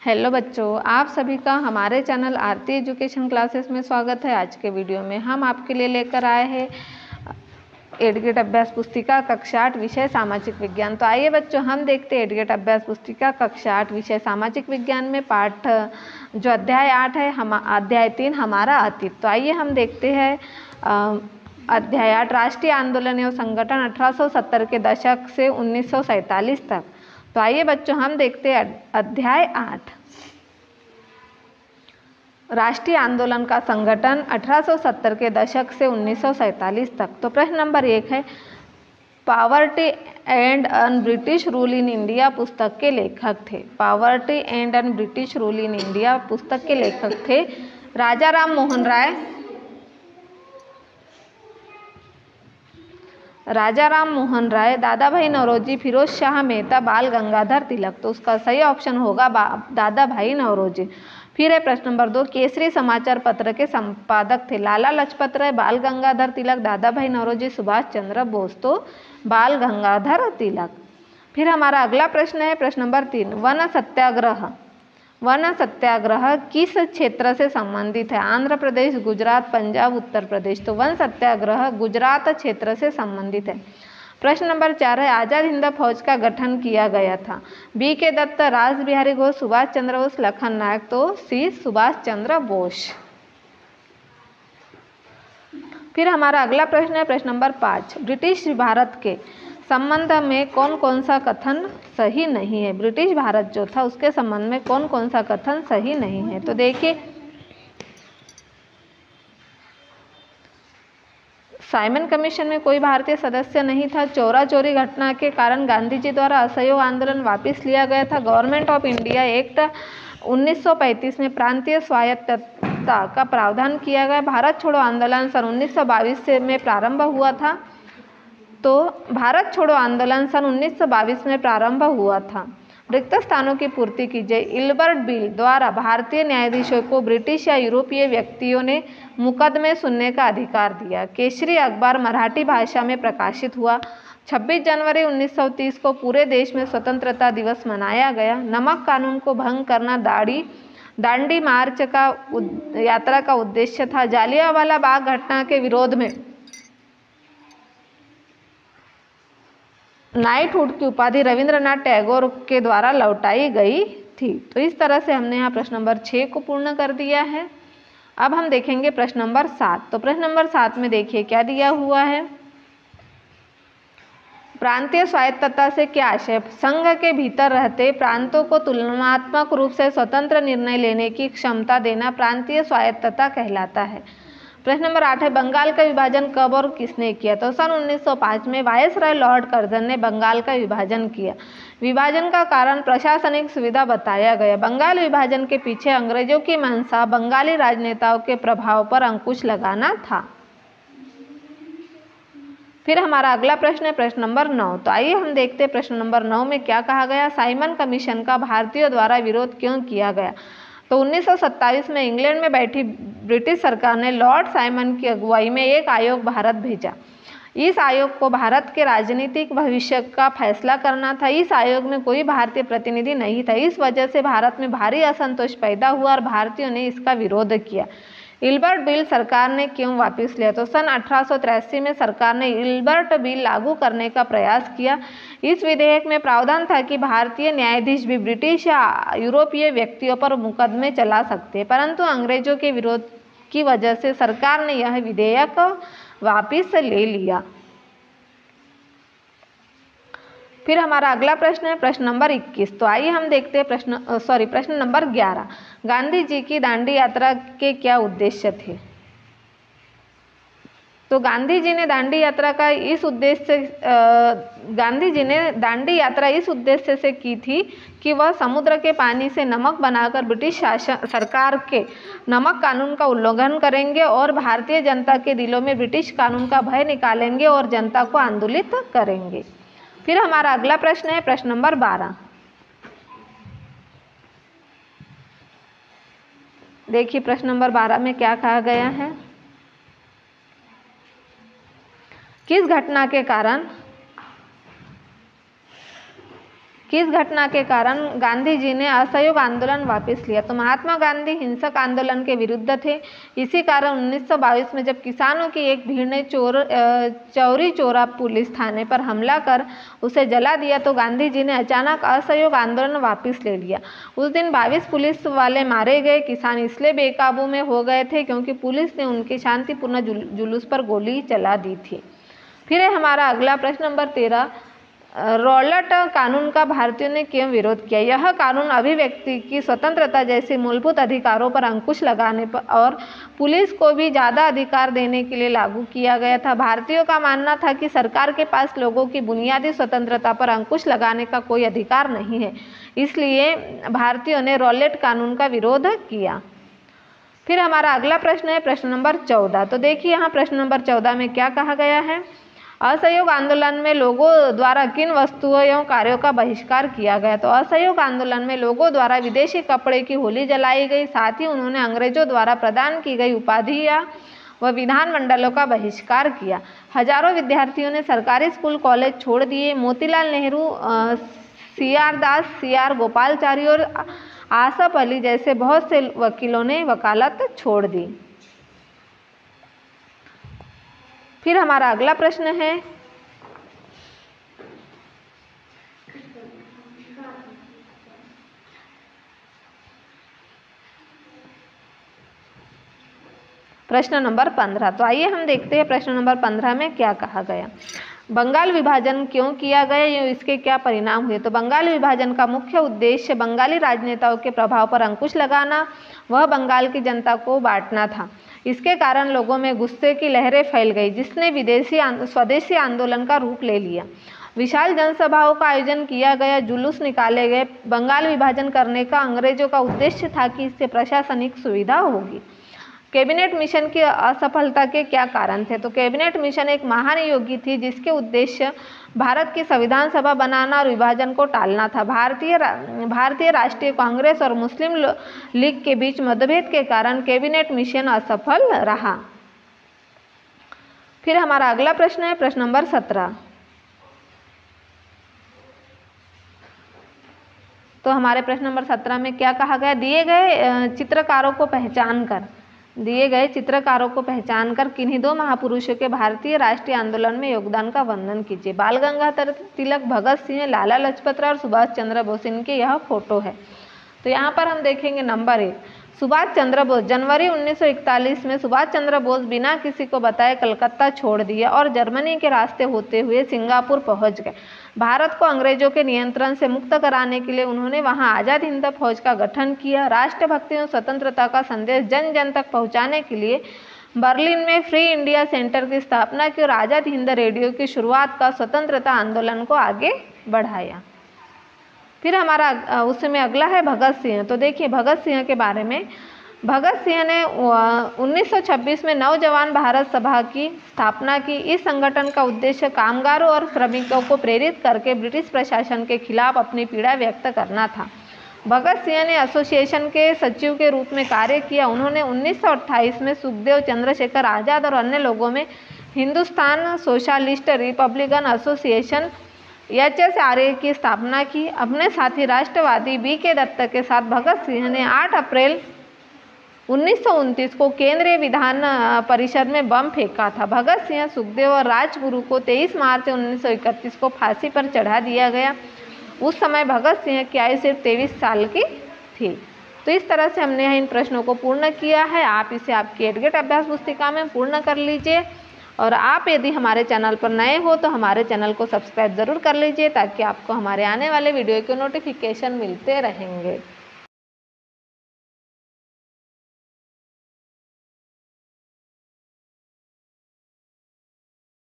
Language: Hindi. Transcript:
हेलो बच्चों, आप सभी का हमारे चैनल आरती एजुकेशन क्लासेस में स्वागत है। आज के वीडियो में हम आपके लिए लेकर आए हैं 8th ग्रेड अभ्यास पुस्तिका कक्षा 8 विषय सामाजिक विज्ञान। तो आइए बच्चों, हम देखते हैं 8th ग्रेड अभ्यास पुस्तिका कक्षा 8 विषय सामाजिक विज्ञान में पाठ जो अध्याय 8 है, हम अध्याय 3 हमारा अतीत। तो आइए हम देखते हैं अध्याय 8 राष्ट्रीय आंदोलन एवं संगठन 1870 के दशक से 1947 तक। तो आइए बच्चों, हम देखते हैं अध्याय 8 राष्ट्रीय आंदोलन का संगठन 1870 के दशक से 1947 तक। तो प्रश्न नंबर 1 है, poverty and un British rule in India पुस्तक के लेखक थे। Poverty and un British rule in India पुस्तक के लेखक थे राजा राम मोहन राय, दादा भाई नौरोजी, फिरोज शाह मेहता, बाल गंगाधर तिलक। तो उसका सही ऑप्शन होगा दादा भाई नौरोजी। फिर है प्रश्न नंबर 2, केसरी समाचार पत्र के संपादक थे लाला लाजपत राय, बाल गंगाधर तिलक, दादा भाई नौरोजी, सुभाष चंद्र बोस। तो बाल गंगाधर तिलक। फिर हमारा अगला प्रश्न है प्रश्न नंबर 3, वन सत्याग्रह किस क्षेत्र से संबंधित है? आंध्र प्रदेश, गुजरात, पंजाब, उत्तर प्रदेश। तो वन सत्याग्रह गुजरात क्षेत्र से संबंधित है। प्रश्न नंबर 4 है, आजाद हिंद फौज का गठन किया गया था। बी के दत्त, रास बिहारी घोष, सुभाष चंद्र बोस, लखन नायक। तो सी सुभाष चंद्र बोस। फिर हमारा अगला प्रश्न है प्रश्न नंबर 5, ब्रिटिश भारत के संबंध में कौन कौन सा कथन सही नहीं है? ब्रिटिश भारत जो था उसके संबंध में कौन कौन सा कथन सही नहीं है? तो देखिए, साइमन कमीशन में कोई भारतीय सदस्य नहीं था। चोरा चोरी घटना के कारण गांधी जी द्वारा असहयोग आंदोलन वापस लिया गया था। गवर्नमेंट ऑफ इंडिया एक्ट 1935 में प्रांतीय स्वायत्तता का प्रावधान किया गया। भारत छोड़ो आंदोलन सन 1922 में प्रारंभ हुआ था। तो भारत छोड़ो आंदोलन सन 1922 में प्रारंभ हुआ था। रिक्त स्थानों की पूर्ति की जाए। इल्बर्ट बिल द्वारा भारतीय न्यायाधीशों को ब्रिटिश या यूरोपीय व्यक्तियों ने मुकदमे सुनने का अधिकार दिया। केसरी अखबार मराठी भाषा में प्रकाशित हुआ। 26 जनवरी 1930 को पूरे देश में स्वतंत्रता दिवस मनाया गया। नमक कानून को भंग करना दांडी मार्च का यात्रा का उद्देश्य था। जालियांवाला बाग घटना के विरोध में नाइटहुड की उपाधि रविंद्रनाथ टैगोर के द्वारा लौटाई गई थी। तो इस तरह से हमने यहाँ प्रश्न नंबर 6 को पूर्ण कर दिया है। अब हम देखेंगे प्रश्न नंबर 7। तो प्रश्न नंबर 7 में देखिए क्या दिया हुआ है, प्रांतीय स्वायत्तता से क्या आशय? संघ के भीतर रहते प्रांतों को तुलनात्मक रूप से स्वतंत्र निर्णय लेने की क्षमता देना प्रांतीय स्वायत्तता कहलाता है। प्रश्न नंबर 8 है, बंगाल का विभाजन कब और किसने किया? तो सन 1905 में वायसराय लॉर्ड कर्जन ने बंगाल का विभाजन किया। विभाजन का कारण प्रशासनिक सुविधा बताया गया। बंगाल विभाजन के पीछे अंग्रेजों की मंशा बंगाली राजनेताओं के प्रभाव पर अंकुश लगाना था। फिर हमारा अगला प्रश्न है प्रश्न नंबर 9। तो आइए हम देखते हैं प्रश्न नंबर 9 में क्या कहा गया। साइमन कमीशन का भारतीयों द्वारा विरोध क्यों किया गया? तो 1927 में इंग्लैंड में बैठी ब्रिटिश सरकार ने लॉर्ड साइमन की अगुवाई में एक आयोग भारत भेजा। इस आयोग को भारत के राजनीतिक भविष्य का फैसला करना था। इस आयोग में कोई भारतीय प्रतिनिधि नहीं था। इस वजह से भारत में भारी असंतोष पैदा हुआ और भारतीयों ने इसका विरोध किया। इल्बर्ट बिल सरकार ने क्यों वापस लिया? तो सन 1883 में सरकार ने इल्बर्ट बिल लागू करने का प्रयास किया। इस विधेयक में प्रावधान था कि भारतीय न्यायाधीश भी ब्रिटिश या यूरोपीय व्यक्तियों पर मुकदमे चला सकते, परंतु अंग्रेजों के विरोध की वजह से सरकार ने यह विधेयक वापस ले लिया। फिर हमारा अगला प्रश्न है प्रश्न नंबर 21। तो आइए हम देखते हैं प्रश्न नंबर 11, गांधी जी की दांडी यात्रा के क्या उद्देश्य थे? तो गांधी जी ने दांडी यात्रा इस उद्देश्य से की थी कि वह समुद्र के पानी से नमक बनाकर ब्रिटिश सरकार के नमक कानून का उल्लंघन करेंगे और भारतीय जनता के दिलों में ब्रिटिश कानून का भय निकालेंगे और जनता को आंदोलित करेंगे। फिर हमारा अगला प्रश्न है प्रश्न नंबर 12। देखिए प्रश्न नंबर 12 में क्या कहा गया है, किस घटना के कारण किस घटना के कारण गांधी जी ने असहयोग आंदोलन वापस लिया? तो महात्मा गांधी हिंसक आंदोलन के विरुद्ध थे। इसी कारण 1922 में जब किसानों की एक भीड़ ने चौरी चौरा पुलिस थाने पर हमला कर उसे जला दिया तो गांधी जी ने अचानक असहयोग आंदोलन वापस ले लिया। उस दिन 22 पुलिस वाले मारे गए। किसान इसलिए बेकाबू में हो गए थे क्योंकि पुलिस ने उनके शांतिपूर्ण जुलूस पर गोली चला दी थी। फिर है हमारा अगला प्रश्न नंबर 13, रॉलेट कानून का भारतीयों ने क्यों विरोध किया? यह कानून अभिव्यक्ति की स्वतंत्रता जैसे मूलभूत अधिकारों पर अंकुश लगाने पर और पुलिस को भी ज़्यादा अधिकार देने के लिए लागू किया गया था। भारतीयों का मानना था कि सरकार के पास लोगों की बुनियादी स्वतंत्रता पर अंकुश लगाने का कोई अधिकार नहीं है, इसलिए भारतीयों ने रॉलेट कानून का विरोध किया। फिर हमारा अगला प्रश्न है प्रश्न नंबर 14। तो देखिए यहाँ प्रश्न नंबर 14 में क्या कहा गया है? असहयोग आंदोलन में लोगों द्वारा किन वस्तुओं एवं कार्यों का बहिष्कार किया गया? तो असहयोग आंदोलन में लोगों द्वारा विदेशी कपड़े की होली जलाई गई। साथ ही उन्होंने अंग्रेजों द्वारा प्रदान की गई उपाधियां व विधानमंडलों का बहिष्कार किया। हजारों विद्यार्थियों ने सरकारी स्कूल कॉलेज छोड़ दिए। मोतीलाल नेहरू, CR दास, CR गोपालचारी और आसफ अली जैसे बहुत से वकीलों ने वकालत छोड़ दी। फिर हमारा अगला प्रश्न है प्रश्न नंबर 15। तो आइए हम देखते हैं प्रश्न नंबर 15 में क्या कहा गया। बंगाल विभाजन क्यों किया गया, ये इसके क्या परिणाम हुए? तो बंगाल विभाजन का मुख्य उद्देश्य बंगाली राजनेताओं के प्रभाव पर अंकुश लगाना, वह बंगाल की जनता को बांटना था। इसके कारण लोगों में गुस्से की लहरें फैल गई, जिसने स्वदेशी आंदोलन का रूप ले लिया। विशाल जनसभाओं का आयोजन किया गया, जुलूस निकाले गए। बंगाल विभाजन करने का अंग्रेजों का उद्देश्य था कि इससे प्रशासनिक सुविधा होगी। कैबिनेट मिशन की असफलता के क्या कारण थे? तो कैबिनेट मिशन एक महान योगी थी जिसके उद्देश्य भारत की संविधान सभा बनाना और विभाजन को टालना था। भारतीय राष्ट्रीय कांग्रेस और मुस्लिम लीग के बीच मतभेद के कारण कैबिनेट मिशन असफल रहा। फिर हमारा अगला प्रश्न है प्रश्न नंबर 17। तो हमारे प्रश्न नंबर 17 में क्या कहा गया? दिए गए चित्रकारों को पहचान कर किन्हीं दो महापुरुषों के भारतीय राष्ट्रीय आंदोलन में योगदान का वर्णन कीजिए। बाल गंगाधर तिलक, भगत सिंह, लाला लाजपत राय और सुभाष चंद्र बोस, इनके यह फोटो है। तो यहाँ पर हम देखेंगे नंबर 1, सुभाष चंद्र बोस। जनवरी 1941 में सुभाष चंद्र बोस बिना किसी को बताए कलकत्ता छोड़ दिया और जर्मनी के रास्ते होते हुए सिंगापुर पहुंच गए। भारत को अंग्रेजों के नियंत्रण से मुक्त कराने के लिए उन्होंने वहां आज़ाद हिंद फौज का गठन किया। राष्ट्रभक्ति और स्वतंत्रता का संदेश जन जन तक पहुंचाने के लिए बर्लिन में फ्री इंडिया सेंटर की स्थापना की और आज़ाद हिंद रेडियो की शुरुआत का स्वतंत्रता आंदोलन को आगे बढ़ाया। फिर हमारा उसमें अगला है भगत सिंह। तो देखिए भगत सिंह के बारे में, भगत सिंह ने 1926 में नवजवान भारत सभा की स्थापना की। इस संगठन का उद्देश्य कामगारों और श्रमिकों को प्रेरित करके ब्रिटिश प्रशासन के खिलाफ अपनी पीड़ा व्यक्त करना था। भगत सिंह ने एसोसिएशन के सचिव के रूप में कार्य किया। उन्होंने 1928 में सुखदेव, चंद्रशेखर आज़ाद और अन्य लोगों में Hindustan socialist Republican association HSRA की स्थापना की। अपने साथी राष्ट्रवादी BK दत्त के साथ भगत सिंह ने 8 अप्रैल 1929 को केंद्रीय विधान परिषद में बम फेंका था। भगत सिंह, सुखदेव और राजगुरु को 23 मार्च 1931 को फांसी पर चढ़ा दिया गया। उस समय भगत सिंह की आयु सिर्फ 23 साल की थी। तो इस तरह से हमने इन प्रश्नों को पूर्ण किया है। आप इसे आपकी एडगेट अभ्यास पुस्तिका में पूर्ण कर लीजिए और आप यदि हमारे चैनल पर नए हो तो हमारे चैनल को सब्सक्राइब ज़रूर कर लीजिए ताकि आपको हमारे आने वाले वीडियो के नोटिफिकेशन मिलते रहेंगे।